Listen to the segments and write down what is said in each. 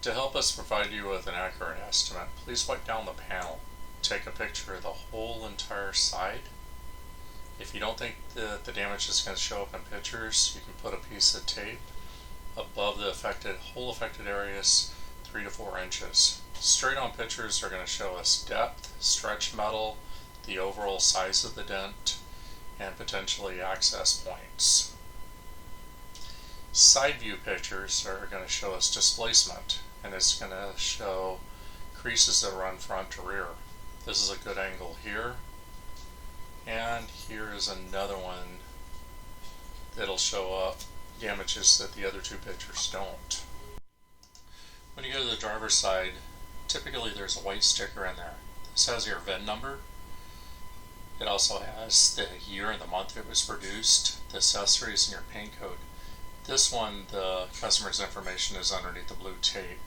To help us provide you with an accurate estimate, please wipe down the panel. Take a picture of the whole entire side. If you don't think that the damage is going to show up in pictures, you can put a piece of tape above the whole affected areas 3 to 4 inches. Straight on pictures are going to show us depth, stretch metal, the overall size of the dent, and potentially access points. Side view pictures are going to show us displacement, and it's going to show creases that run front to rear. This is a good angle here, and here is another one that'll show up damages that the other two pictures don't. When you go to the driver's side, typically there's a white sticker in there. This has your VIN number. It also has the year and the month it was produced, the accessories, and your paint code. This one, the customer's information is underneath the blue tape.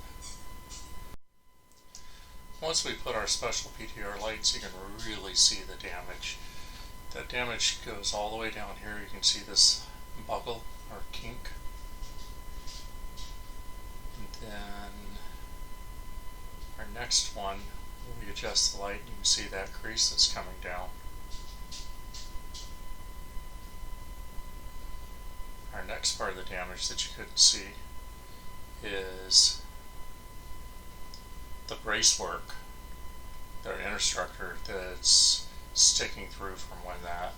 Once we put our special PTR lights, you can really see the damage. The damage goes all the way down here. You can see this buckle or kink. And then our next one, when we adjust the light, you can see that crease that's coming down. Our next part of the damage that you couldn't see is the bracework, the inner structure that's sticking through from when that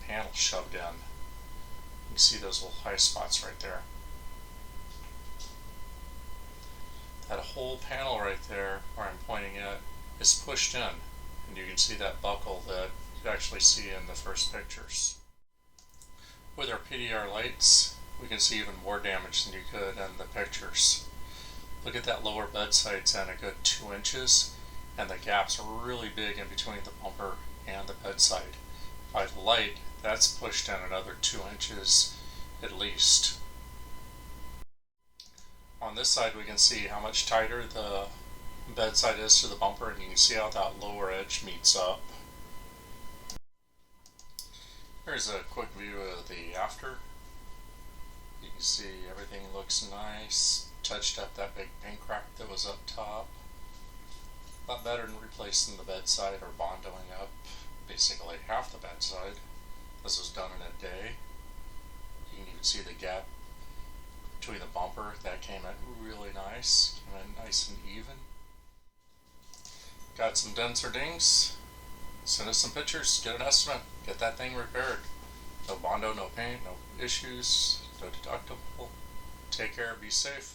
panel shoved in. You can see those little high spots right there. That whole panel right there, where I'm pointing at, is pushed in, and you can see that buckle that you actually see in the first pictures. With our PDR lights, we can see even more damage than you could in the pictures. Look at that lower bedside's in a good 2 inches, and the gap's really big in between the bumper and the bedside. By the light, that's pushed in another 2 inches at least. On this side, we can see how much tighter the bedside is to the bumper, and you can see how that lower edge meets up. Here's a quick view of the after. You can see everything looks nice. Touched up that big paint crack that was up top. A lot better than replacing the bedside or bondoing up basically half the bedside. This was done in a day. You can even see the gap between the bumper. That came in really nice. Came in nice and even. Got some dents or dings? Send us some pictures, get an estimate, get that thing repaired. No bondo, no paint, no issues, no deductible. Take care, be safe.